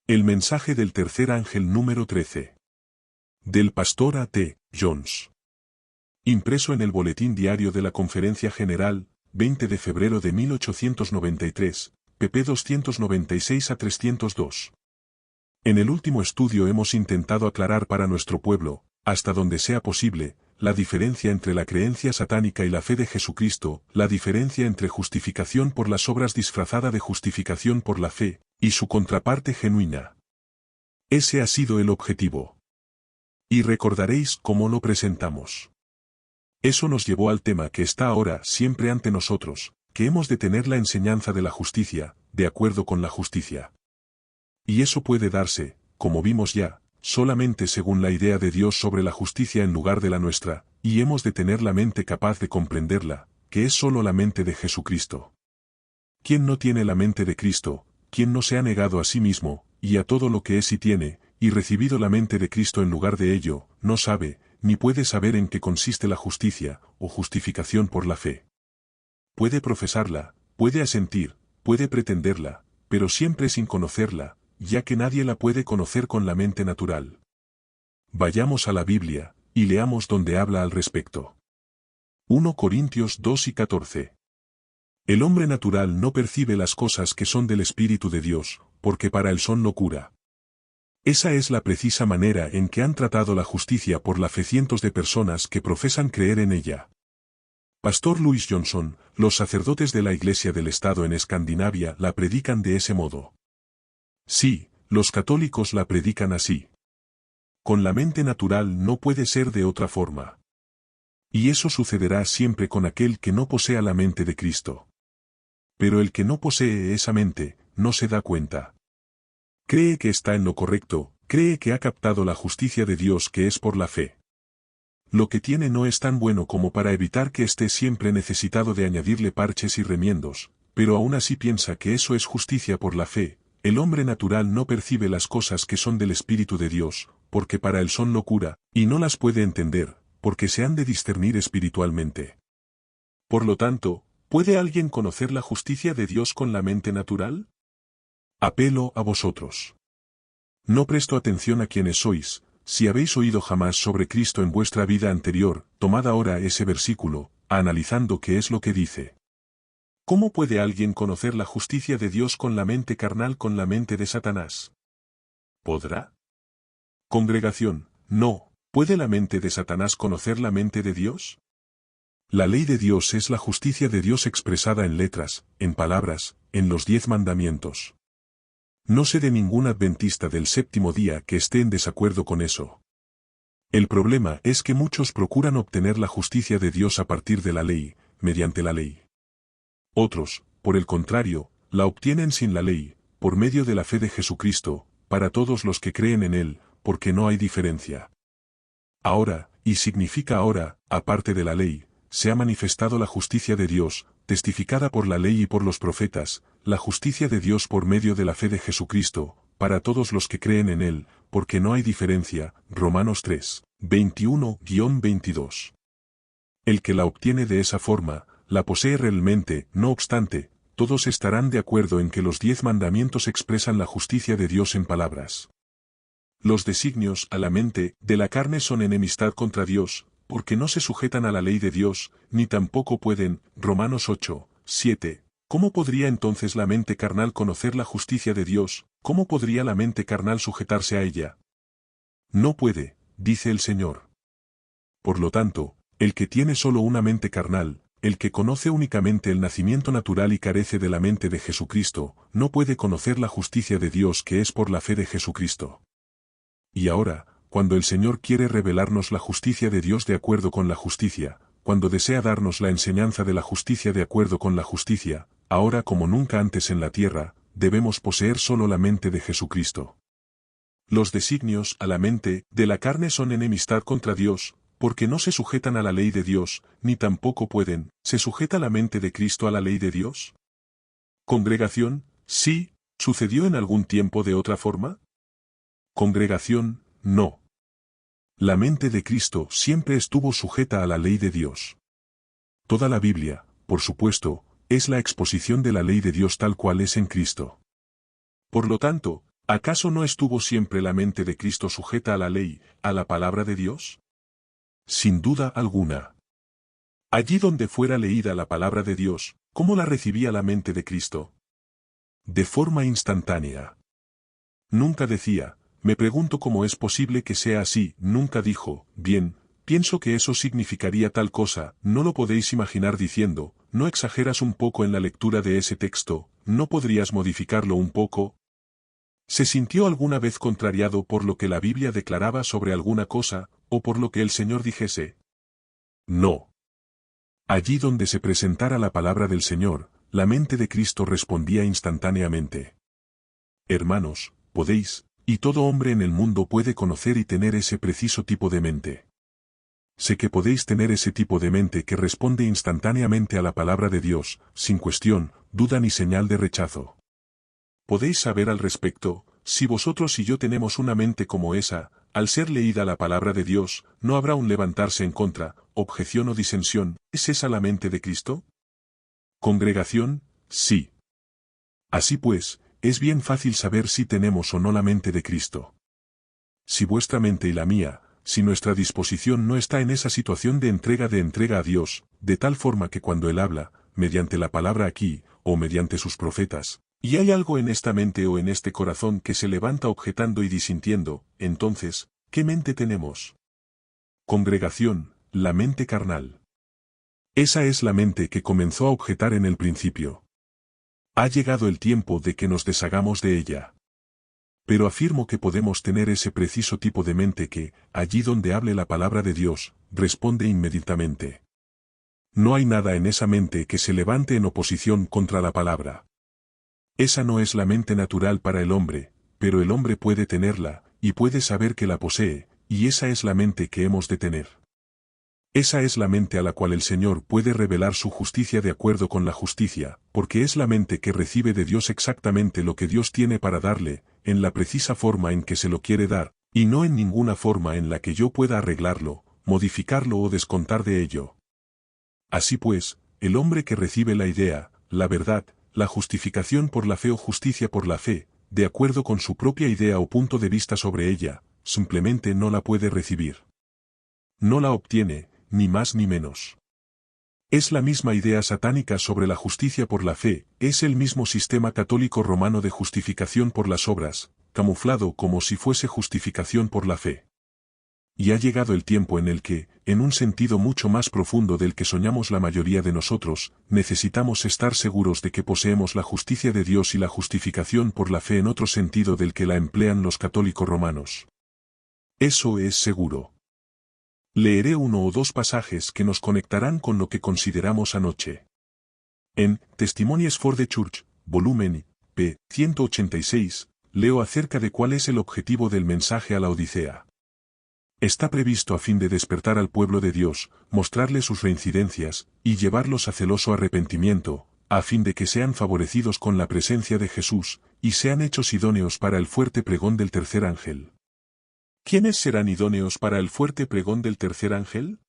El mensaje del tercer ángel número 13. Del pastor A. T. Jones. Impreso en el Boletín Diario de la Conferencia General, 20 de febrero de 1893, pp 296 a 302. En el último estudio hemos intentado aclarar para nuestro pueblo, hasta donde sea posible, la diferencia entre la creencia satánica y la fe de Jesucristo, la diferencia entre justificación por las obras disfrazada de justificación por la fe, y su contraparte genuina. Ese ha sido el objetivo. Y recordaréis cómo lo presentamos. Eso nos llevó al tema que está ahora siempre ante nosotros, que hemos de tener la enseñanza de la justicia, de acuerdo con la justicia. Y eso puede darse, como vimos ya, solamente según la idea de Dios sobre la justicia en lugar de la nuestra, y hemos de tener la mente capaz de comprenderla, que es sólo la mente de Jesucristo. ¿Quién no tiene la mente de Cristo? ¿Quién no se ha negado a sí mismo, y a todo lo que es y tiene, y recibido la mente de Cristo en lugar de ello, no sabe, ni puede saber en qué consiste la justicia, o justificación por la fe? Puede profesarla, puede asentir, puede pretenderla, pero siempre sin conocerla, ya que nadie la puede conocer con la mente natural. Vayamos a la Biblia, y leamos donde habla al respecto. 1 Corintios 2 y 14. El hombre natural no percibe las cosas que son del Espíritu de Dios, porque para él son locura. Esa es la precisa manera en que han tratado la justicia por la fe cientos de personas que profesan creer en ella. Pastor Louis Johnson, los sacerdotes de la Iglesia del Estado en Escandinavia la predican de ese modo. Sí, los católicos la predican así. Con la mente natural no puede ser de otra forma. Y eso sucederá siempre con aquel que no posea la mente de Cristo. Pero el que no posee esa mente, no se da cuenta. Cree que está en lo correcto, cree que ha captado la justicia de Dios que es por la fe. Lo que tiene no es tan bueno como para evitar que esté siempre necesitado de añadirle parches y remiendos, pero aún así piensa que eso es justicia por la fe. El hombre natural no percibe las cosas que son del Espíritu de Dios, porque para él son locura, y no las puede entender, porque se han de discernir espiritualmente. Por lo tanto, ¿puede alguien conocer la justicia de Dios con la mente natural? Apelo a vosotros. No presto atención a quienes sois, si habéis oído jamás sobre Cristo en vuestra vida anterior, tomad ahora ese versículo, analizando qué es lo que dice. ¿Cómo puede alguien conocer la justicia de Dios con la mente carnal con la mente de Satanás? ¿Podrá? Congregación, no, ¿puede la mente de Satanás conocer la mente de Dios? La ley de Dios es la justicia de Dios expresada en letras, en palabras, en los 10 mandamientos. No sé de ningún adventista del séptimo día que esté en desacuerdo con eso. El problema es que muchos procuran obtener la justicia de Dios a partir de la ley, mediante la ley. Otros, por el contrario, la obtienen sin la ley, por medio de la fe de Jesucristo, para todos los que creen en Él, porque no hay diferencia. Ahora, y significa ahora, aparte de la ley, se ha manifestado la justicia de Dios, testificada por la ley y por los profetas, la justicia de Dios por medio de la fe de Jesucristo, para todos los que creen en Él, porque no hay diferencia. Romanos 3, 21-22. El que la obtiene de esa forma, la posee realmente. No obstante, todos estarán de acuerdo en que los 10 mandamientos expresan la justicia de Dios en palabras. Los designios a la mente de la carne son enemistad contra Dios, porque no se sujetan a la ley de Dios, ni tampoco pueden. Romanos 8, 7. ¿Cómo podría entonces la mente carnal conocer la justicia de Dios? ¿Cómo podría la mente carnal sujetarse a ella? No puede, dice el Señor. Por lo tanto, el que tiene solo una mente carnal, el que conoce únicamente el nacimiento natural y carece de la mente de Jesucristo, no puede conocer la justicia de Dios que es por la fe de Jesucristo. Y ahora, cuando el Señor quiere revelarnos la justicia de Dios de acuerdo con la justicia, cuando desea darnos la enseñanza de la justicia de acuerdo con la justicia, ahora como nunca antes en la tierra, debemos poseer solo la mente de Jesucristo. Los designios a la mente de la carne son enemistad contra Dios, porque no se sujetan a la ley de Dios, ni tampoco pueden. ¿Se sujeta la mente de Cristo a la ley de Dios? Congregación, sí, ¿sucedió en algún tiempo de otra forma? Congregación, no. La mente de Cristo siempre estuvo sujeta a la ley de Dios. Toda la Biblia, por supuesto, es la exposición de la ley de Dios tal cual es en Cristo. Por lo tanto, ¿Acaso no estuvo siempre la mente de Cristo sujeta a la ley, a la palabra de Dios? Sin duda alguna. Allí donde fuera leída la palabra de Dios, ¿cómo la recibía la mente de Cristo? De forma instantánea. Nunca decía, me pregunto cómo es posible que sea así, nunca dijo, bien, pienso que eso significaría tal cosa, no lo podéis imaginar diciendo, ¿no exageras un poco en la lectura de ese texto, no podrías modificarlo un poco? ¿Se sintió alguna vez contrariado por lo que la Biblia declaraba sobre alguna cosa, o por lo que el Señor dijese? No. Allí donde se presentara la palabra del Señor, la mente de Cristo respondía instantáneamente. Hermanos, podéis, y todo hombre en el mundo puede conocer y tener ese preciso tipo de mente. Sé que podéis tener ese tipo de mente que responde instantáneamente a la palabra de Dios, sin cuestión, duda ni señal de rechazo. Podéis saber al respecto, si vosotros y yo tenemos una mente como esa, al ser leída la palabra de Dios, no habrá un levantarse en contra, objeción o disensión. ¿Es esa la mente de Cristo? Congregación, sí. Así pues, es bien fácil saber si tenemos o no la mente de Cristo. Si vuestra mente y la mía, si nuestra disposición no está en esa situación de entrega a Dios, de tal forma que cuando Él habla, mediante la palabra aquí, o mediante sus profetas, y hay algo en esta mente o en este corazón que se levanta objetando y disintiendo, entonces, ¿qué mente tenemos? Congregación, la mente carnal. Esa es la mente que comenzó a objetar en el principio. Ha llegado el tiempo de que nos deshagamos de ella. Pero afirmo que podemos tener ese preciso tipo de mente que, allí donde hable la palabra de Dios, responde inmediatamente. No hay nada en esa mente que se levante en oposición contra la palabra. Esa no es la mente natural para el hombre, pero el hombre puede tenerla, y puede saber que la posee, y esa es la mente que hemos de tener. Esa es la mente a la cual el Señor puede revelar su justicia de acuerdo con la justicia, porque es la mente que recibe de Dios exactamente lo que Dios tiene para darle, en la precisa forma en que se lo quiere dar, y no en ninguna forma en la que yo pueda arreglarlo, modificarlo o descontar de ello. Así pues, el hombre que recibe la idea, la verdad, la justificación por la fe o justicia por la fe, de acuerdo con su propia idea o punto de vista sobre ella, simplemente no la puede recibir. No la obtiene, ni más ni menos. Es la misma idea satánica sobre la justicia por la fe, es el mismo sistema católico romano de justificación por las obras, camuflado como si fuese justificación por la fe. Y ha llegado el tiempo en el que, en un sentido mucho más profundo del que soñamos la mayoría de nosotros, necesitamos estar seguros de que poseemos la justicia de Dios y la justificación por la fe en otro sentido del que la emplean los católicos romanos. Eso es seguro. Leeré uno o dos pasajes que nos conectarán con lo que consideramos anoche. En Testimonies for the Church, volumen p. 186, leo acerca de cuál es el objetivo del mensaje a la Odisea. Está previsto a fin de despertar al pueblo de Dios, mostrarle sus reincidencias, y llevarlos a celoso arrepentimiento, a fin de que sean favorecidos con la presencia de Jesús, y sean hechos idóneos para el fuerte pregón del tercer ángel. ¿Quiénes serán idóneos para el fuerte pregón del tercer ángel?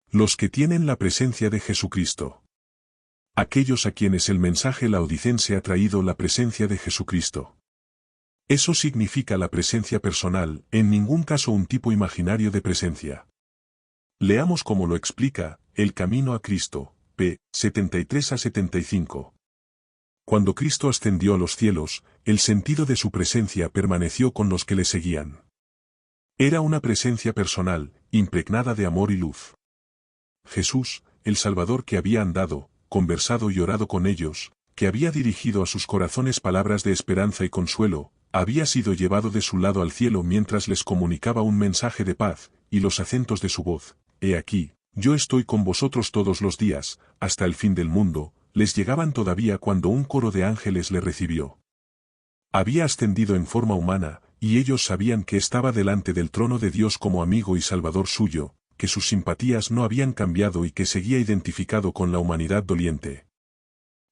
Los que tienen la presencia de Jesucristo. Aquellos a quienes el mensaje laodicense ha traído la presencia de Jesucristo. Eso significa la presencia personal, en ningún caso un tipo imaginario de presencia. Leamos cómo lo explica, El Camino a Cristo, p. 73 a 75. Cuando Cristo ascendió a los cielos, el sentido de su presencia permaneció con los que le seguían. Era una presencia personal, impregnada de amor y luz. Jesús, el Salvador que había andado, conversado y orado con ellos, que había dirigido a sus corazones palabras de esperanza y consuelo, había sido llevado de su lado al cielo mientras les comunicaba un mensaje de paz, y los acentos de su voz, «He aquí, yo estoy con vosotros todos los días, hasta el fin del mundo», les llegaban todavía cuando un coro de ángeles le recibió. Había ascendido en forma humana, y ellos sabían que estaba delante del trono de Dios como amigo y salvador suyo, que sus simpatías no habían cambiado y que seguía identificado con la humanidad doliente.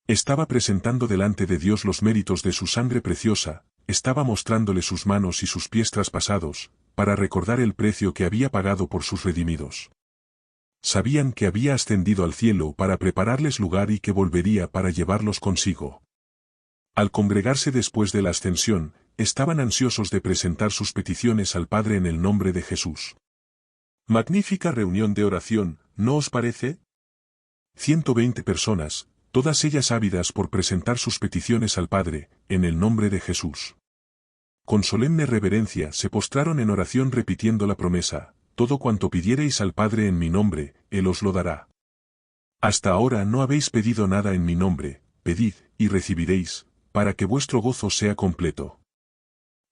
Estaba presentando delante de Dios los méritos de su sangre preciosa, estaba mostrándole sus manos y sus pies traspasados, para recordar el precio que había pagado por sus redimidos. Sabían que había ascendido al cielo para prepararles lugar y que volvería para llevarlos consigo. Al congregarse después de la ascensión, estaban ansiosos de presentar sus peticiones al Padre en el nombre de Jesús. Magnífica reunión de oración, ¿no os parece? 120 personas, todas ellas ávidas por presentar sus peticiones al Padre, en el nombre de Jesús. Con solemne reverencia se postraron en oración repitiendo la promesa: todo cuanto pidiereis al Padre en mi nombre, Él os lo dará. Hasta ahora no habéis pedido nada en mi nombre, pedid, y recibiréis, para que vuestro gozo sea completo.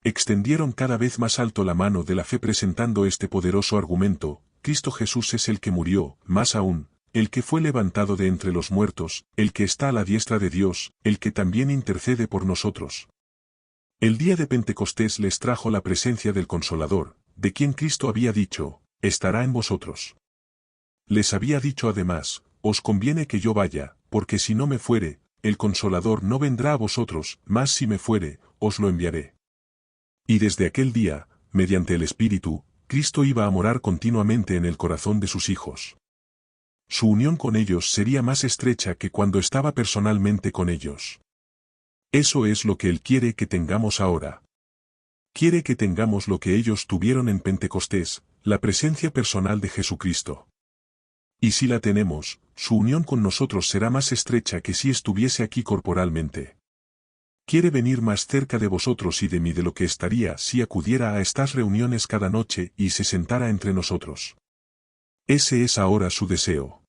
Extendieron cada vez más alto la mano de la fe presentando este poderoso argumento: Cristo Jesús es el que murió, más aún, el que fue levantado de entre los muertos, el que está a la diestra de Dios, el que también intercede por nosotros. El día de Pentecostés les trajo la presencia del Consolador, de quien Cristo había dicho: estará en vosotros. Les había dicho además: os conviene que yo vaya, porque si no me fuere, el Consolador no vendrá a vosotros, mas si me fuere, os lo enviaré. Y desde aquel día, mediante el Espíritu, Cristo iba a morar continuamente en el corazón de sus hijos. Su unión con ellos sería más estrecha que cuando estaba personalmente con ellos. Eso es lo que Él quiere que tengamos ahora. Quiere que tengamos lo que ellos tuvieron en Pentecostés, la presencia personal de Jesucristo. Y si la tenemos, su unión con nosotros será más estrecha que si estuviese aquí corporalmente. Quiere venir más cerca de vosotros y de mí de lo que estaría si acudiera a estas reuniones cada noche y se sentara entre nosotros. Ese es ahora su deseo.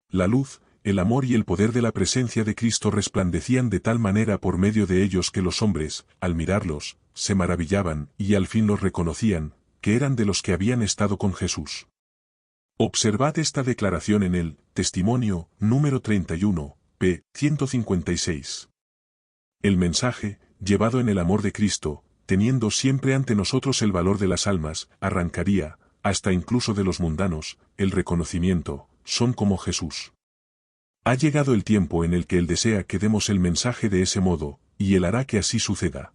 La luz, el amor y el poder de la presencia de Cristo resplandecían de tal manera por medio de ellos que los hombres, al mirarlos, se maravillaban y al fin los reconocían, que eran de los que habían estado con Jesús. Observad esta declaración en el Testimonio, número 31, p. 156. El mensaje, llevado en el amor de Cristo, teniendo siempre ante nosotros el valor de las almas, arrancaría, hasta incluso de los mundanos, el reconocimiento: son como Jesús. Ha llegado el tiempo en el que Él desea que demos el mensaje de ese modo, y Él hará que así suceda.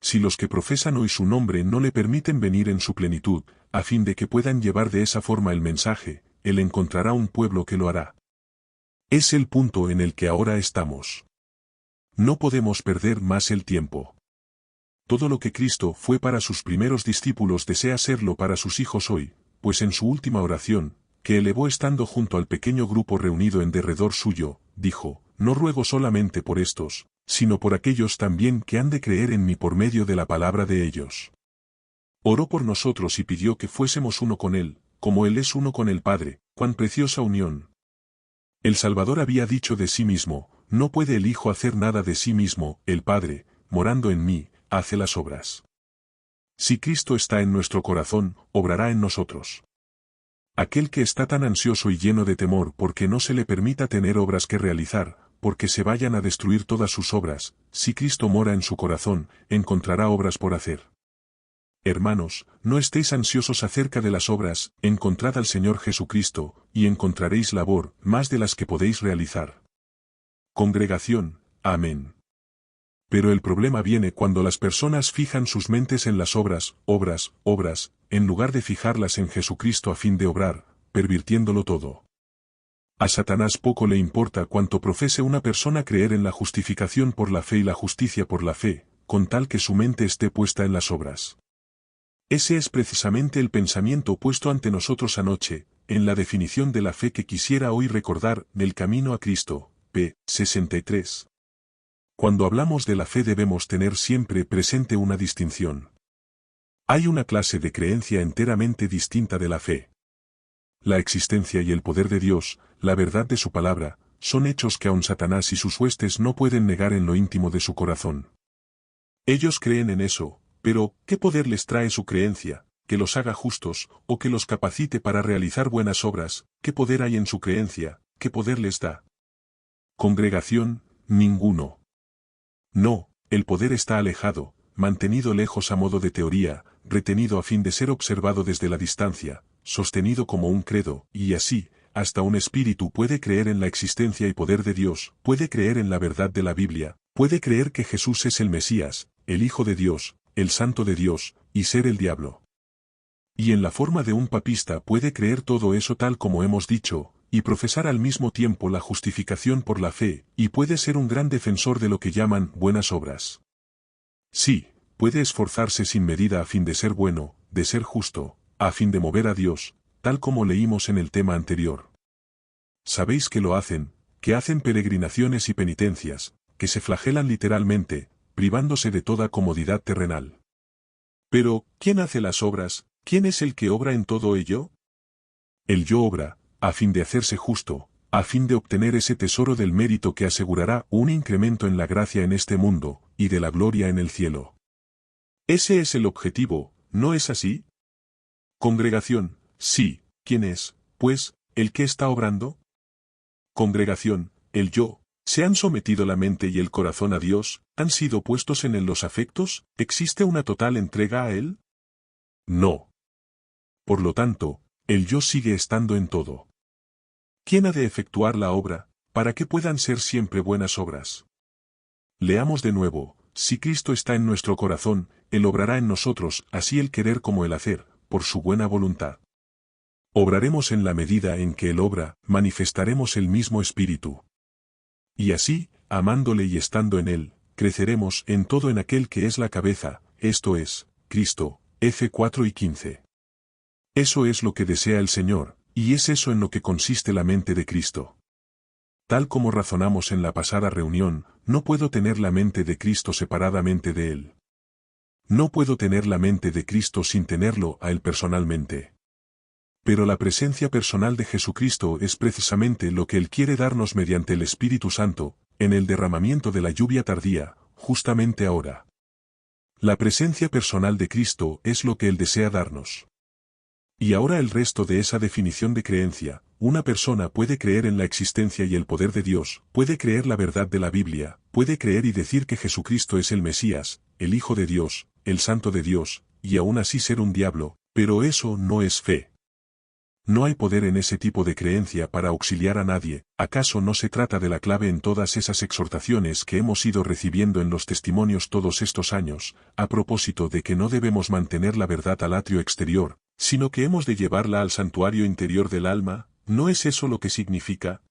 Si los que profesan hoy su nombre no le permiten venir en su plenitud, a fin de que puedan llevar de esa forma el mensaje, Él encontrará un pueblo que lo hará. Es el punto en el que ahora estamos. No podemos perder más el tiempo. Todo lo que Cristo fue para sus primeros discípulos desea serlo para sus hijos hoy, pues en su última oración, que elevó estando junto al pequeño grupo reunido en derredor suyo, dijo: no ruego solamente por estos, sino por aquellos también que han de creer en mí por medio de la palabra de ellos. Oró por nosotros y pidió que fuésemos uno con Él, como Él es uno con el Padre. ¡Cuán preciosa unión! El Salvador había dicho de sí mismo: no puede el Hijo hacer nada de sí mismo, el Padre, morando en mí, hace las obras. Si Cristo está en nuestro corazón, obrará en nosotros. Aquel que está tan ansioso y lleno de temor porque no se le permita tener obras que realizar, porque se vayan a destruir todas sus obras, si Cristo mora en su corazón, encontrará obras por hacer. Hermanos, no estéis ansiosos acerca de las obras, encontrad al Señor Jesucristo, y encontraréis labor, más de las que podéis realizar. Congregación, amén. Pero el problema viene cuando las personas fijan sus mentes en las obras, en lugar de fijarlas en Jesucristo a fin de obrar, pervirtiéndolo todo. A Satanás poco le importa cuánto profese una persona creer en la justificación por la fe y la justicia por la fe, con tal que su mente esté puesta en las obras. Ese es precisamente el pensamiento puesto ante nosotros anoche, en la definición de la fe que quisiera hoy recordar, del camino a Cristo, p. 63. Cuando hablamos de la fe debemos tener siempre presente una distinción. Hay una clase de creencia enteramente distinta de la fe. La existencia y el poder de Dios, la verdad de su palabra, son hechos que aun Satanás y sus huestes no pueden negar en lo íntimo de su corazón. Ellos creen en eso, pero ¿qué poder les trae su creencia? ¿Que los haga justos, o que los capacite para realizar buenas obras? ¿Qué poder hay en su creencia? ¿Qué poder les da? Congregación, ninguno. No, el poder está alejado, mantenido lejos a modo de teoría, retenido a fin de ser observado desde la distancia, sostenido como un credo, y así, hasta un espíritu puede creer en la existencia y poder de Dios, puede creer en la verdad de la Biblia, puede creer que Jesús es el Mesías, el Hijo de Dios, el Santo de Dios, y ser el diablo. Y en la forma de un papista puede creer todo eso tal como hemos dicho, y profesar al mismo tiempo la justificación por la fe, y puede ser un gran defensor de lo que llaman buenas obras. Sí, puede esforzarse sin medida a fin de ser bueno, de ser justo, a fin de mover a Dios, tal como leímos en el tema anterior. Sabéis que lo hacen, que hacen peregrinaciones y penitencias, que se flagelan literalmente, privándose de toda comodidad terrenal. Pero, ¿quién hace las obras? ¿Quién es el que obra en todo ello? El yo obra, a fin de hacerse justo, a fin de obtener ese tesoro del mérito que asegurará un incremento en la gracia en este mundo, y de la gloria en el cielo. Ese es el objetivo, ¿no es así? Congregación, sí, ¿quién es, pues, el que está obrando? Congregación, el yo. ¿Se han sometido la mente y el corazón a Dios? ¿Han sido puestos en él los afectos? ¿Existe una total entrega a él? No. Por lo tanto, el yo sigue estando en todo. ¿Quién ha de efectuar la obra, para que puedan ser siempre buenas obras? Leamos de nuevo, si Cristo está en nuestro corazón, Él obrará en nosotros, así el querer como el hacer, por su buena voluntad. Obraremos en la medida en que Él obra, manifestaremos el mismo Espíritu. Y así, amándole y estando en Él, creceremos en todo en aquel que es la cabeza, esto es, Cristo, F 4 y 15. Eso es lo que desea el Señor, y es eso en lo que consiste la mente de Cristo. Tal como razonamos en la pasada reunión, no puedo tener la mente de Cristo separadamente de Él. No puedo tener la mente de Cristo sin tenerlo a Él personalmente. Pero la presencia personal de Jesucristo es precisamente lo que Él quiere darnos mediante el Espíritu Santo, en el derramamiento de la lluvia tardía, justamente ahora. La presencia personal de Cristo es lo que Él desea darnos. Y ahora el resto de esa definición de creencia, una persona puede creer en la existencia y el poder de Dios, puede creer la verdad de la Biblia, puede creer y decir que Jesucristo es el Mesías, el Hijo de Dios, el Santo de Dios, y aún así ser un diablo, pero eso no es fe. No hay poder en ese tipo de creencia para auxiliar a nadie. ¿Acaso no se trata de la clave en todas esas exhortaciones que hemos ido recibiendo en los testimonios todos estos años, a propósito de que no debemos mantener la verdad al atrio exterior, sino que hemos de llevarla al santuario interior del alma? ¿No es eso lo que significa?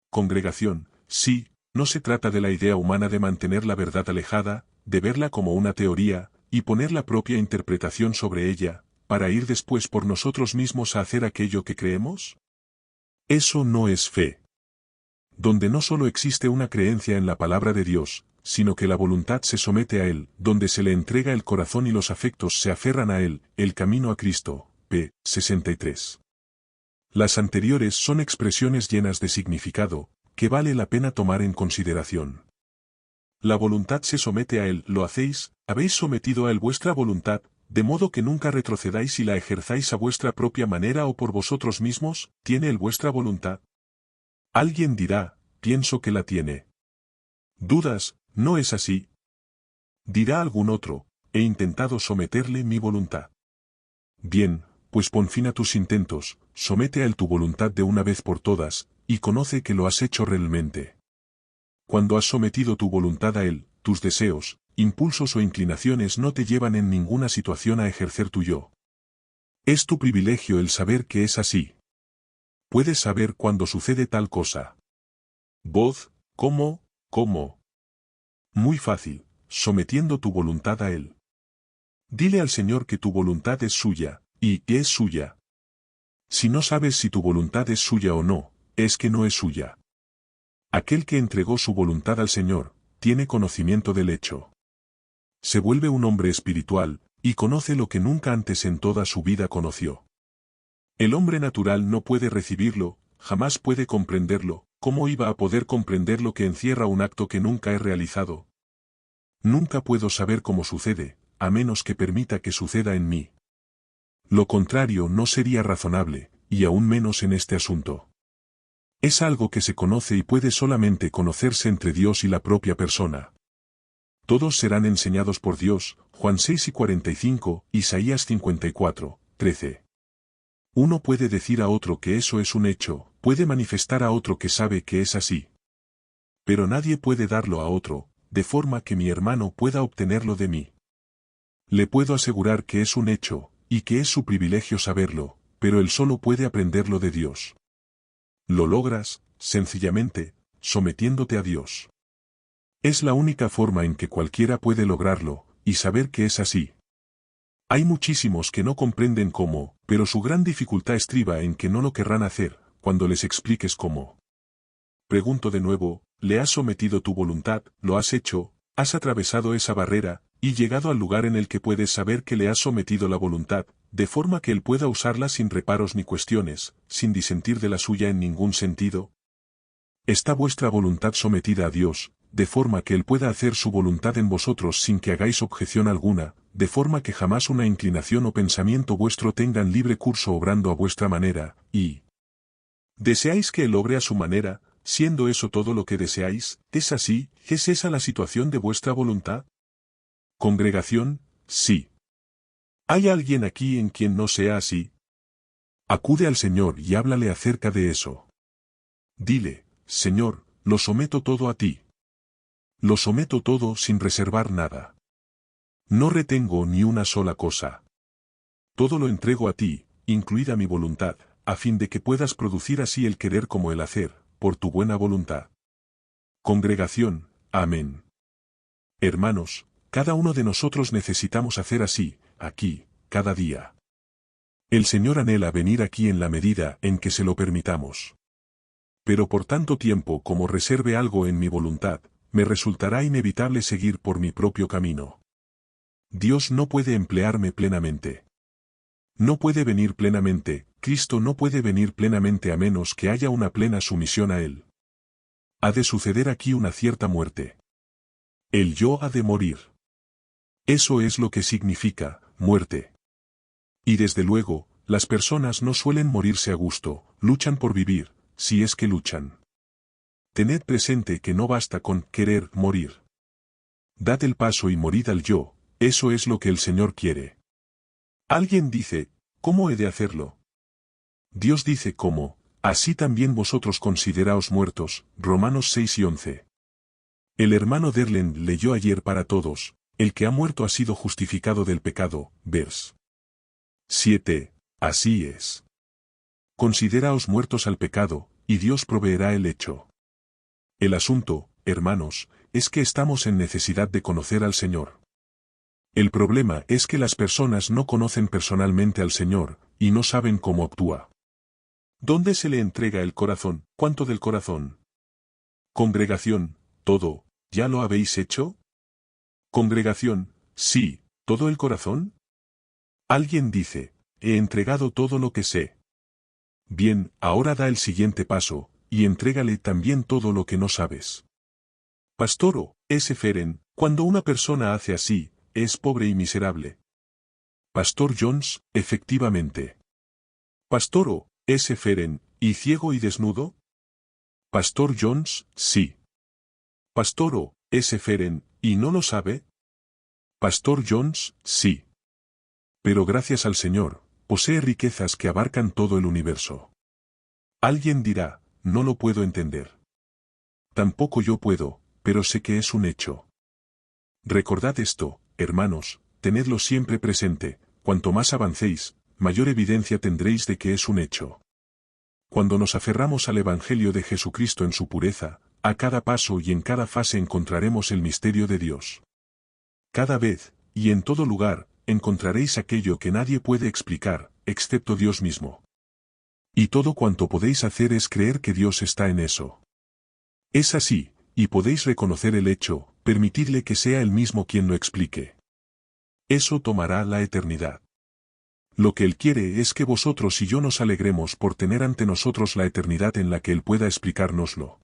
Congregación, sí, no se trata de la idea humana de mantener la verdad alejada, de verla como una teoría, y poner la propia interpretación sobre ella, para ir después por nosotros mismos a hacer aquello que creemos? Eso no es fe. Donde no solo existe una creencia en la palabra de Dios, sino que la voluntad se somete a Él, donde se le entrega el corazón y los afectos se aferran a Él, el camino a Cristo, p. 63. Las anteriores son expresiones llenas de significado, que vale la pena tomar en consideración. La voluntad se somete a Él, ¿lo hacéis? ¿Habéis sometido a Él vuestra voluntad, de modo que nunca retrocedáis y la ejerzáis a vuestra propia manera o por vosotros mismos? ¿Tiene Él vuestra voluntad? Alguien dirá, pienso que la tiene. ¿Dudas? ¿No es así? Dirá algún otro, he intentado someterle mi voluntad. Bien, pues pon fin a tus intentos, somete a Él tu voluntad de una vez por todas, y conoce que lo has hecho realmente. Cuando has sometido tu voluntad a Él, tus deseos, impulsos o inclinaciones no te llevan en ninguna situación a ejercer tu yo. Es tu privilegio el saber que es así. Puedes saber cuándo sucede tal cosa. Voz, ¿cómo? Muy fácil, sometiendo tu voluntad a Él. Dile al Señor que tu voluntad es suya, y que es suya. Si no sabes si tu voluntad es suya o no, es que no es suya. Aquel que entregó su voluntad al Señor, tiene conocimiento del hecho. Se vuelve un hombre espiritual, y conoce lo que nunca antes en toda su vida conoció. El hombre natural no puede recibirlo, jamás puede comprenderlo. ¿Cómo iba a poder comprender lo que encierra un acto que nunca he realizado? Nunca puedo saber cómo sucede, a menos que permita que suceda en mí. Lo contrario no sería razonable, y aún menos en este asunto. Es algo que se conoce y puede solamente conocerse entre Dios y la propia persona. Todos serán enseñados por Dios, Juan 6 y 45, Isaías 54, 13. Uno puede decir a otro que eso es un hecho, puede manifestar a otro que sabe que es así. Pero nadie puede darlo a otro, de forma que mi hermano pueda obtenerlo de mí. Le puedo asegurar que es un hecho, y que es su privilegio saberlo, pero él solo puede aprenderlo de Dios. Lo logras, sencillamente, sometiéndote a Dios. Es la única forma en que cualquiera puede lograrlo, y saber que es así. Hay muchísimos que no comprenden cómo, pero su gran dificultad estriba en que no lo querrán hacer, cuando les expliques cómo. Pregunto de nuevo, ¿le has sometido tu voluntad, lo has hecho, has atravesado esa barrera, y llegado al lugar en el que puedes saber que le has sometido la voluntad, de forma que él pueda usarla sin reparos ni cuestiones, sin disentir de la suya en ningún sentido? ¿Está vuestra voluntad sometida a Dios, de forma que él pueda hacer su voluntad en vosotros sin que hagáis objeción alguna, de forma que jamás una inclinación o pensamiento vuestro tengan libre curso obrando a vuestra manera, y deseáis que él obre a su manera, siendo eso todo lo que deseáis? ¿Es así? ¿Es esa la situación de vuestra voluntad? Congregación, sí. ¿Hay alguien aquí en quien no sea así? Acude al Señor y háblale acerca de eso. Dile, Señor, lo someto todo a ti. Lo someto todo sin reservar nada. No retengo ni una sola cosa. Todo lo entrego a ti, incluida mi voluntad, a fin de que puedas producir así el querer como el hacer, por tu buena voluntad. Congregación, amén. Hermanos, cada uno de nosotros necesitamos hacer así, aquí, cada día. El Señor anhela venir aquí en la medida en que se lo permitamos. Pero por tanto tiempo como reserve algo en mi voluntad, me resultará inevitable seguir por mi propio camino. Dios no puede emplearme plenamente. No puede venir plenamente, Cristo no puede venir plenamente a menos que haya una plena sumisión a Él. Ha de suceder aquí una cierta muerte. El yo ha de morir. Eso es lo que significa, muerte. Y desde luego, las personas no suelen morirse a gusto, luchan por vivir, si es que luchan. Tened presente que no basta con querer morir. Dad el paso y morid al yo, eso es lo que el Señor quiere. Alguien dice, ¿cómo he de hacerlo? Dios dice cómo, así también vosotros consideraos muertos, Romanos 6 y 11. El hermano Derlen leyó ayer para todos, el que ha muerto ha sido justificado del pecado, vers. 7. Así es. Consideraos muertos al pecado, y Dios proveerá el hecho. El asunto, hermanos, es que estamos en necesidad de conocer al Señor. El problema es que las personas no conocen personalmente al Señor, y no saben cómo actúa. ¿Dónde se le entrega el corazón? ¿Cuánto del corazón? Congregación, todo, ¿ya lo habéis hecho? Congregación, sí, ¿todo el corazón? Alguien dice, he entregado todo lo que sé. Bien, ahora da el siguiente paso, y entrégale también todo lo que no sabes. Pastoro, S. Feren, cuando una persona hace así, es pobre y miserable. Pastor Jones, efectivamente. Pastoro, S. Feren, ¿y ciego y desnudo? Pastor Jones, sí. Pastoro, S. Feren, ¿y no lo sabe? Pastor Jones, sí. Pero gracias al Señor, posee riquezas que abarcan todo el universo. Alguien dirá, no lo puedo entender. Tampoco yo puedo, pero sé que es un hecho. Recordad esto, hermanos, tenedlo siempre presente, cuanto más avancéis, mayor evidencia tendréis de que es un hecho. Cuando nos aferramos al Evangelio de Jesucristo en su pureza, a cada paso y en cada fase encontraremos el misterio de Dios. Cada vez, y en todo lugar, encontraréis aquello que nadie puede explicar, excepto Dios mismo. Y todo cuanto podéis hacer es creer que Dios está en eso. Es así, y podéis reconocer el hecho, permitidle que sea él mismo quien lo explique. Eso tomará la eternidad. Lo que Él quiere es que vosotros y yo nos alegremos por tener ante nosotros la eternidad en la que Él pueda explicárnoslo.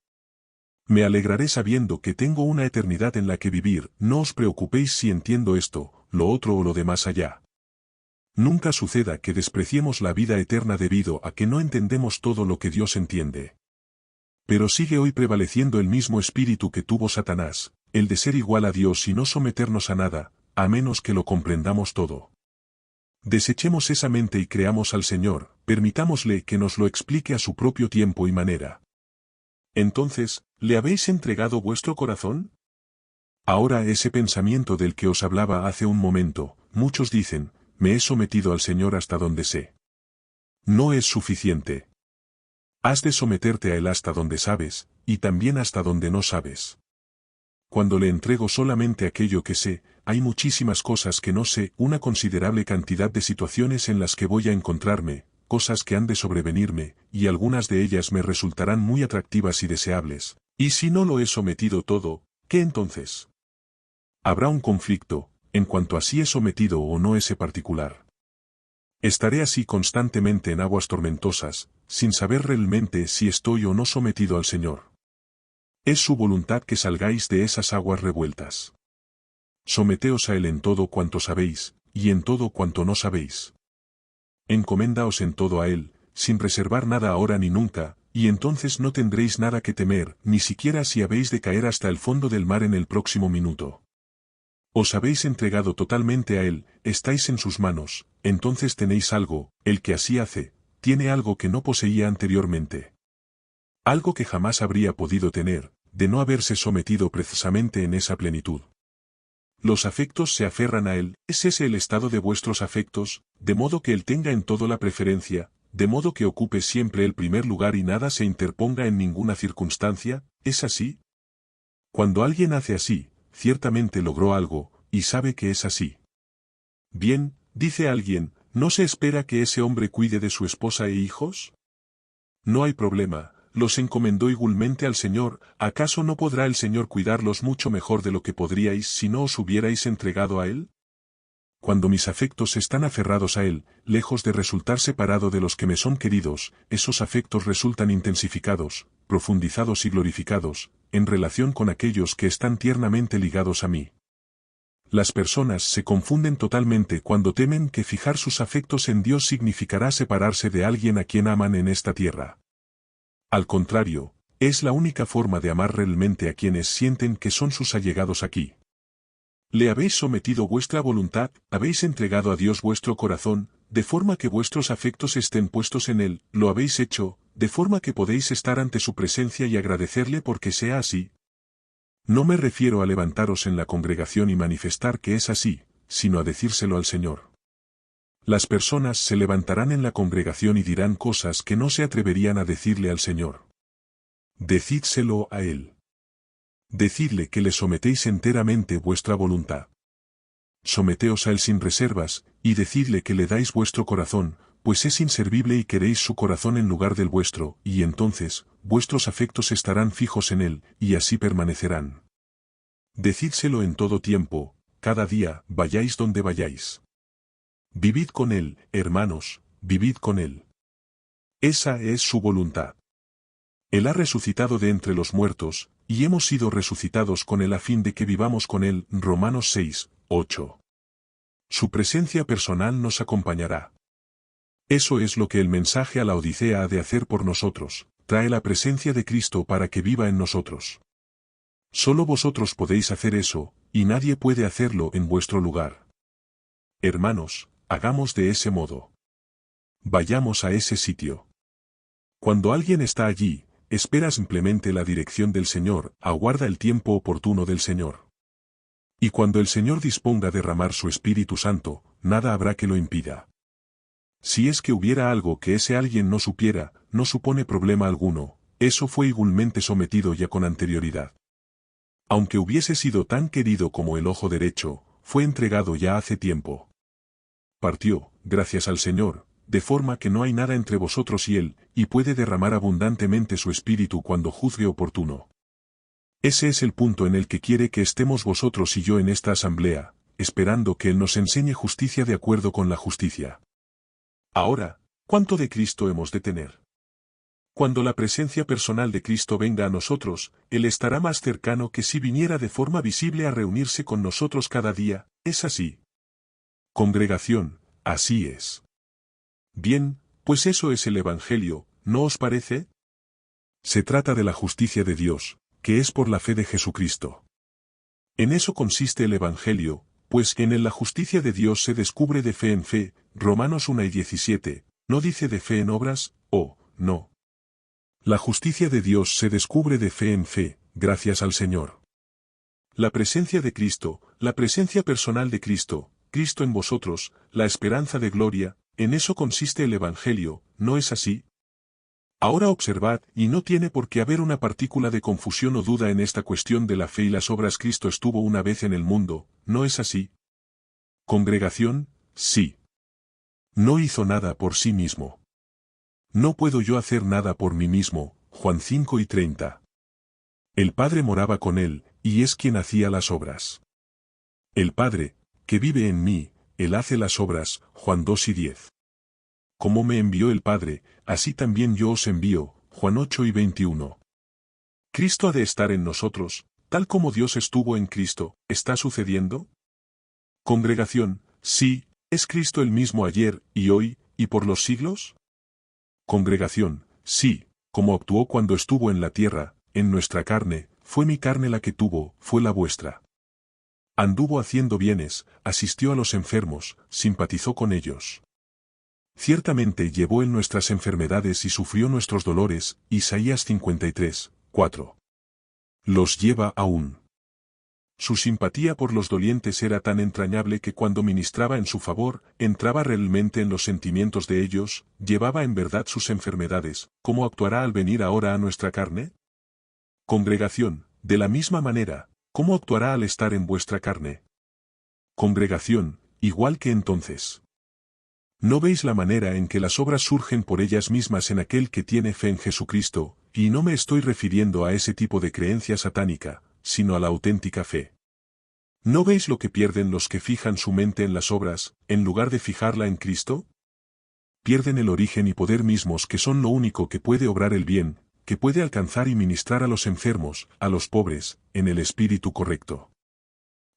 Me alegraré sabiendo que tengo una eternidad en la que vivir, no os preocupéis si entiendo esto, lo otro o lo de más allá. Nunca suceda que despreciemos la vida eterna debido a que no entendemos todo lo que Dios entiende. Pero sigue hoy prevaleciendo el mismo espíritu que tuvo Satanás, el de ser igual a Dios y no someternos a nada, a menos que lo comprendamos todo. Desechemos esa mente y creamos al Señor, permitámosle que nos lo explique a su propio tiempo y manera. Entonces, ¿le habéis entregado vuestro corazón? Ahora ese pensamiento del que os hablaba hace un momento, muchos dicen, me he sometido al Señor hasta donde sé. No es suficiente. Has de someterte a Él hasta donde sabes, y también hasta donde no sabes. Cuando le entrego solamente aquello que sé, hay muchísimas cosas que no sé, una considerable cantidad de situaciones en las que voy a encontrarme, cosas que han de sobrevenirme, y algunas de ellas me resultarán muy atractivas y deseables. Y si no lo he sometido todo, ¿qué entonces? Habrá un conflicto, en cuanto a si he sometido o no ese particular. Estaré así constantemente en aguas tormentosas, sin saber realmente si estoy o no sometido al Señor. Es su voluntad que salgáis de esas aguas revueltas. Someteos a Él en todo cuanto sabéis, y en todo cuanto no sabéis. Encomendaos en todo a Él, sin reservar nada ahora ni nunca, y entonces no tendréis nada que temer, ni siquiera si habéis de caer hasta el fondo del mar en el próximo minuto. Os habéis entregado totalmente a Él, estáis en sus manos, entonces tenéis algo, el que así hace, tiene algo que no poseía anteriormente. Algo que jamás habría podido tener, de no haberse sometido precisamente en esa plenitud. Los afectos se aferran a Él, ¿es ese el estado de vuestros afectos, de modo que Él tenga en todo la preferencia, de modo que ocupe siempre el primer lugar y nada se interponga en ninguna circunstancia? ¿Es así? Cuando alguien hace así, ciertamente logró algo, y sabe que es así. Bien, dice alguien, ¿no se espera que ese hombre cuide de su esposa e hijos? No hay problema, los encomendó igualmente al Señor, ¿acaso no podrá el Señor cuidarlos mucho mejor de lo que podríais si no os hubierais entregado a Él? Cuando mis afectos están aferrados a Él, lejos de resultar separado de los que me son queridos, esos afectos resultan intensificados, profundizados y glorificados, en relación con aquellos que están tiernamente ligados a mí. Las personas se confunden totalmente cuando temen que fijar sus afectos en Dios significará separarse de alguien a quien aman en esta tierra. Al contrario, es la única forma de amar realmente a quienes sienten que son sus allegados aquí. Le habéis sometido vuestra voluntad, habéis entregado a Dios vuestro corazón, de forma que vuestros afectos estén puestos en Él, lo habéis hecho, de forma que podéis estar ante su presencia y agradecerle porque sea así. No me refiero a levantaros en la congregación y manifestar que es así, sino a decírselo al Señor. Las personas se levantarán en la congregación y dirán cosas que no se atreverían a decirle al Señor. Decídselo a Él. Decidle que le sometéis enteramente vuestra voluntad. Someteos a Él sin reservas, y decidle que le dais vuestro corazón, pues es inservible y queréis su corazón en lugar del vuestro, y entonces, vuestros afectos estarán fijos en Él, y así permanecerán. Decídselo en todo tiempo, cada día, vayáis donde vayáis. Vivid con Él, hermanos, vivid con Él. Esa es su voluntad. Él ha resucitado de entre los muertos, y hemos sido resucitados con Él a fin de que vivamos con Él. Romanos 6, 8. Su presencia personal nos acompañará. Eso es lo que el mensaje a la Odisea ha de hacer por nosotros, trae la presencia de Cristo para que viva en nosotros. Solo vosotros podéis hacer eso, y nadie puede hacerlo en vuestro lugar. Hermanos, hagamos de ese modo. Vayamos a ese sitio. Cuando alguien está allí, espera simplemente la dirección del Señor, aguarda el tiempo oportuno del Señor. Y cuando el Señor disponga derramar su Espíritu Santo, nada habrá que lo impida. Si es que hubiera algo que ese alguien no supiera, no supone problema alguno, eso fue igualmente sometido ya con anterioridad. Aunque hubiese sido tan querido como el ojo derecho, fue entregado ya hace tiempo. Partió, gracias al Señor, de forma que no hay nada entre vosotros y Él, y puede derramar abundantemente su Espíritu cuando juzgue oportuno. Ese es el punto en el que quiere que estemos vosotros y yo en esta asamblea, esperando que Él nos enseñe justicia de acuerdo con la justicia. Ahora, ¿cuánto de Cristo hemos de tener? Cuando la presencia personal de Cristo venga a nosotros, Él estará más cercano que si viniera de forma visible a reunirse con nosotros cada día, ¿es así? Congregación, así es. Bien, pues eso es el Evangelio, ¿no os parece? Se trata de la justicia de Dios, que es por la fe de Jesucristo. En eso consiste el Evangelio, pues en él la justicia de Dios se descubre de fe en fe, Romanos 1:17, no dice de fe en obras, no. La justicia de Dios se descubre de fe en fe, gracias al Señor. La presencia de Cristo, la presencia personal de Cristo, Cristo en vosotros, la esperanza de gloria, en eso consiste el Evangelio, ¿no es así? Ahora observad, y no tiene por qué haber una partícula de confusión o duda en esta cuestión de la fe y las obras. Cristo estuvo una vez en el mundo, ¿no es así? Congregación, sí. No hizo nada por sí mismo. No puedo yo hacer nada por mí mismo, Juan 5:30. El Padre moraba con él, y es quien hacía las obras. El Padre, que vive en mí, él hace las obras, Juan 2:10. Como me envió el Padre, así también yo os envío, Juan 8:21. Cristo ha de estar en nosotros, tal como Dios estuvo en Cristo. ¿Está sucediendo? Congregación, sí, ¿es Cristo el mismo ayer, y hoy, y por los siglos? Congregación, sí, como actuó cuando estuvo en la tierra, en nuestra carne, fue mi carne la que tuvo, fue la vuestra. Anduvo haciendo bienes, asistió a los enfermos, simpatizó con ellos. Ciertamente llevó en nuestras enfermedades y sufrió nuestros dolores, Isaías 53:4. Los lleva aún. Su simpatía por los dolientes era tan entrañable que cuando ministraba en su favor, entraba realmente en los sentimientos de ellos, llevaba en verdad sus enfermedades. ¿Cómo actuará al venir ahora a nuestra carne? Congregación, de la misma manera, ¿cómo actuará al estar en vuestra carne? Congregación, igual que entonces. ¿No veis la manera en que las obras surgen por ellas mismas en aquel que tiene fe en Jesucristo? Y no me estoy refiriendo a ese tipo de creencia satánica, sino a la auténtica fe. ¿No veis lo que pierden los que fijan su mente en las obras, en lugar de fijarla en Cristo? Pierden el origen y poder mismos que son lo único que puede obrar el bien, que puede alcanzar y ministrar a los enfermos, a los pobres, en el espíritu correcto.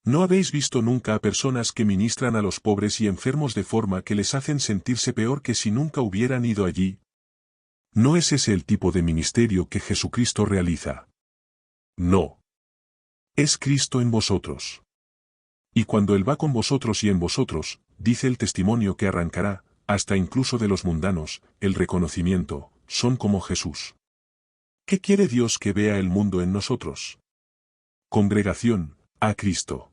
¿No habéis visto nunca a personas que ministran a los pobres y enfermos de forma que les hacen sentirse peor que si nunca hubieran ido allí? ¿No es ese el tipo de ministerio que Jesucristo realiza? No. Es Cristo en vosotros. Y cuando Él va con vosotros y en vosotros, dice el testimonio que arrancará, hasta incluso de los mundanos, el reconocimiento, son como Jesús. ¿Qué quiere Dios que vea el mundo en nosotros? Congregación, a Cristo.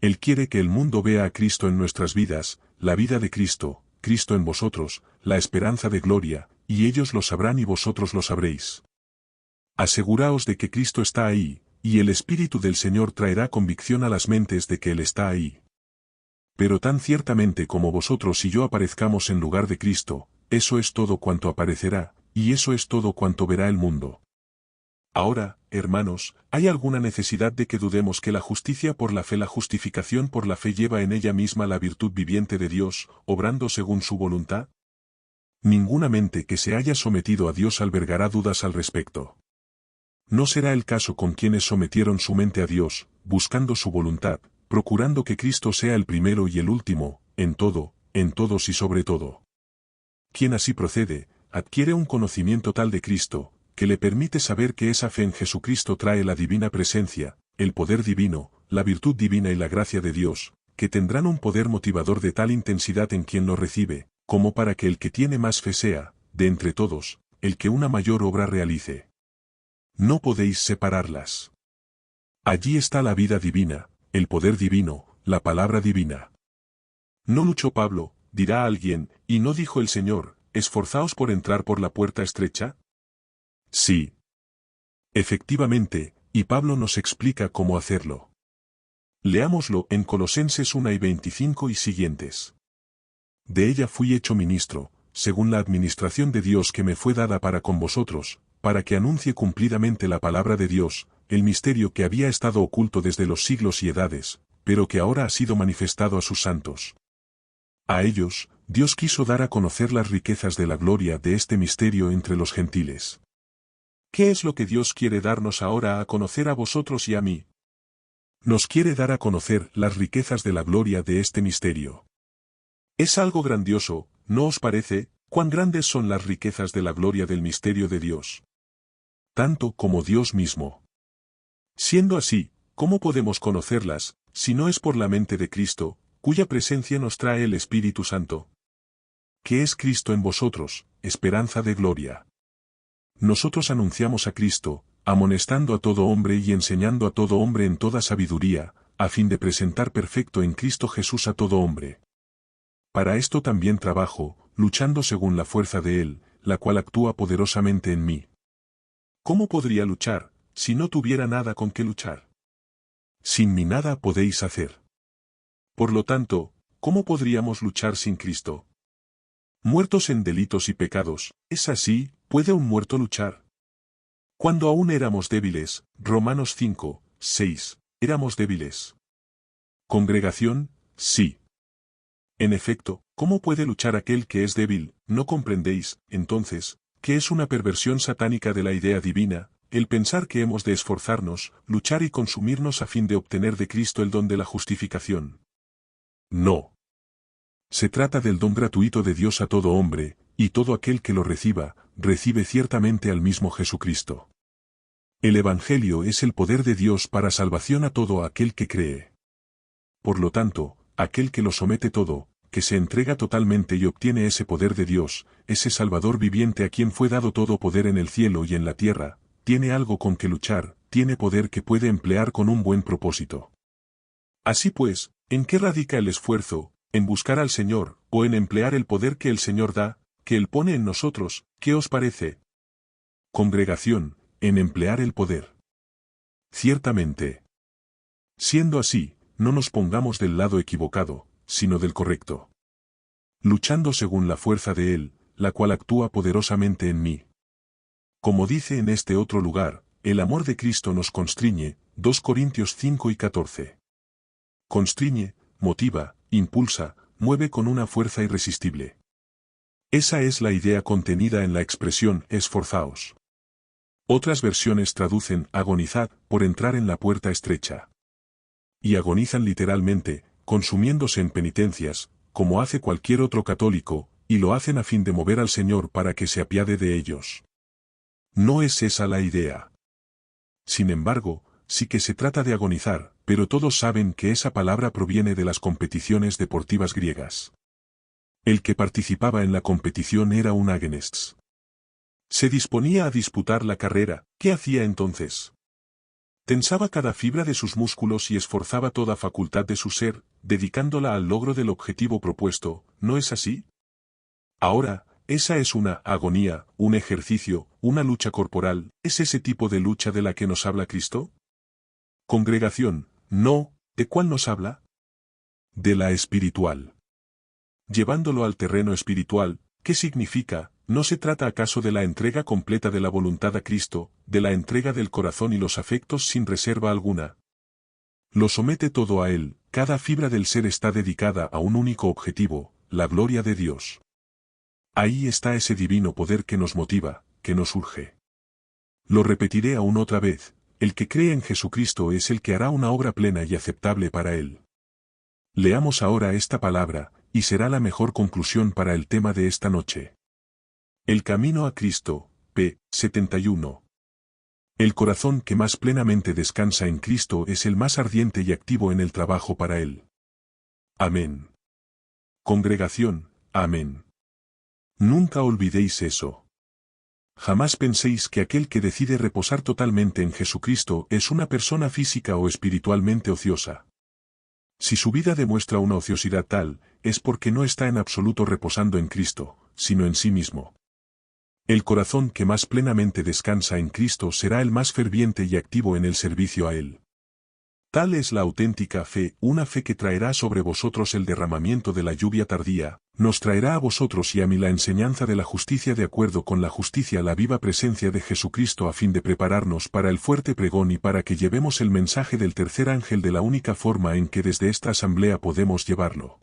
Él quiere que el mundo vea a Cristo en nuestras vidas, la vida de Cristo, Cristo en vosotros, la esperanza de gloria, y ellos lo sabrán y vosotros lo sabréis. Aseguraos de que Cristo está ahí, y el Espíritu del Señor traerá convicción a las mentes de que Él está ahí. Pero tan ciertamente como vosotros y yo aparezcamos en lugar de Cristo, eso es todo cuanto aparecerá, y eso es todo cuanto verá el mundo. Ahora, hermanos, ¿hay alguna necesidad de que dudemos que la justicia por la fe, la justificación por la fe lleva en ella misma la virtud viviente de Dios, obrando según su voluntad? Ninguna mente que se haya sometido a Dios albergará dudas al respecto. No será el caso con quienes sometieron su mente a Dios, buscando su voluntad, procurando que Cristo sea el primero y el último, en todo, en todos y sobre todo. Quien así procede, adquiere un conocimiento tal de Cristo, que le permite saber que esa fe en Jesucristo trae la divina presencia, el poder divino, la virtud divina y la gracia de Dios, que tendrán un poder motivador de tal intensidad en quien lo recibe, como para que el que tiene más fe sea, de entre todos, el que una mayor obra realice. No podéis separarlas. Allí está la vida divina, el poder divino, la palabra divina. No luchó Pablo, dirá alguien, y no dijo el Señor, esforzaos por entrar por la puerta estrecha. Sí. Efectivamente, y Pablo nos explica cómo hacerlo. Leámoslo en Colosenses 1:25 y siguientes. De ella fui hecho ministro, según la administración de Dios que me fue dada para con vosotros, para que anuncie cumplidamente la palabra de Dios, el misterio que había estado oculto desde los siglos y edades, pero que ahora ha sido manifestado a sus santos. A ellos, Dios quiso dar a conocer las riquezas de la gloria de este misterio entre los gentiles. ¿Qué es lo que Dios quiere darnos ahora a conocer a vosotros y a mí? Nos quiere dar a conocer las riquezas de la gloria de este misterio. Es algo grandioso, ¿no os parece? ¿Cuán grandes son las riquezas de la gloria del misterio de Dios? Tanto como Dios mismo. Siendo así, ¿cómo podemos conocerlas, si no es por la mente de Cristo, cuya presencia nos trae el Espíritu Santo? ¿Qué es Cristo en vosotros, esperanza de gloria? Nosotros anunciamos a Cristo, amonestando a todo hombre y enseñando a todo hombre en toda sabiduría, a fin de presentar perfecto en Cristo Jesús a todo hombre. Para esto también trabajo, luchando según la fuerza de Él, la cual actúa poderosamente en mí. ¿Cómo podría luchar, si no tuviera nada con que luchar? Sin mí nada podéis hacer. Por lo tanto, ¿cómo podríamos luchar sin Cristo? Muertos en delitos y pecados, ¿es así, puede un muerto luchar? Cuando aún éramos débiles, Romanos 5, 6, éramos débiles. Congregación, sí. En efecto, ¿cómo puede luchar aquel que es débil? ¿No comprendéis, entonces, que es una perversión satánica de la idea divina, el pensar que hemos de esforzarnos, luchar y consumirnos a fin de obtener de Cristo el don de la justificación? No. Se trata del don gratuito de Dios a todo hombre, y todo aquel que lo reciba, recibe ciertamente al mismo Jesucristo. El Evangelio es el poder de Dios para salvación a todo aquel que cree. Por lo tanto, aquel que lo somete todo, que se entrega totalmente y obtiene ese poder de Dios, ese Salvador viviente a quien fue dado todo poder en el cielo y en la tierra, tiene algo con que luchar, tiene poder que puede emplear con un buen propósito. Así pues, ¿en qué radica el esfuerzo? ¿En buscar al Señor, o en emplear el poder que el Señor da, que Él pone en nosotros? ¿Qué os parece? Congregación, en emplear el poder. Ciertamente. Siendo así, no nos pongamos del lado equivocado, sino del correcto. Luchando según la fuerza de Él, la cual actúa poderosamente en mí. Como dice en este otro lugar, el amor de Cristo nos constriñe, 2 Corintios 5 y 14. Constriñe, motiva, impulsa, mueve con una fuerza irresistible. Esa es la idea contenida en la expresión esforzaos. Otras versiones traducen agonizad por entrar en la puerta estrecha. Y agonizan literalmente, consumiéndose en penitencias, como hace cualquier otro católico, y lo hacen a fin de mover al Señor para que se apiade de ellos. No es esa la idea. Sin embargo, sí que se trata de agonizar, pero todos saben que esa palabra proviene de las competiciones deportivas griegas. El que participaba en la competición era un ágenes. Se disponía a disputar la carrera, ¿qué hacía entonces? Tensaba cada fibra de sus músculos y esforzaba toda facultad de su ser, dedicándola al logro del objetivo propuesto, ¿no es así? Ahora, esa es una agonía, un ejercicio, una lucha corporal, ¿es ese tipo de lucha de la que nos habla Cristo? Congregación, no, ¿de cuál nos habla? De la espiritual. Llevándolo al terreno espiritual, ¿qué significa? ¿No se trata acaso de la entrega completa de la voluntad a Cristo, de la entrega del corazón y los afectos sin reserva alguna? Lo somete todo a Él, cada fibra del ser está dedicada a un único objetivo, la gloria de Dios. Ahí está ese divino poder que nos motiva, que nos urge. Lo repetiré aún otra vez, el que cree en Jesucristo es el que hará una obra plena y aceptable para Él. Leamos ahora esta palabra, y será la mejor conclusión para el tema de esta noche. El camino a Cristo, p. 71. El corazón que más plenamente descansa en Cristo es el más ardiente y activo en el trabajo para Él. Amén. Congregación, amén. Nunca olvidéis eso. Jamás penséis que aquel que decide reposar totalmente en Jesucristo es una persona física o espiritualmente ociosa. Si su vida demuestra una ociosidad tal, es porque no está en absoluto reposando en Cristo, sino en sí mismo. El corazón que más plenamente descansa en Cristo será el más ferviente y activo en el servicio a Él. Tal es la auténtica fe, una fe que traerá sobre vosotros el derramamiento de la lluvia tardía, nos traerá a vosotros y a mí la enseñanza de la justicia de acuerdo con la justicia, la viva presencia de Jesucristo a fin de prepararnos para el fuerte pregón y para que llevemos el mensaje del tercer ángel de la única forma en que desde esta asamblea podemos llevarlo.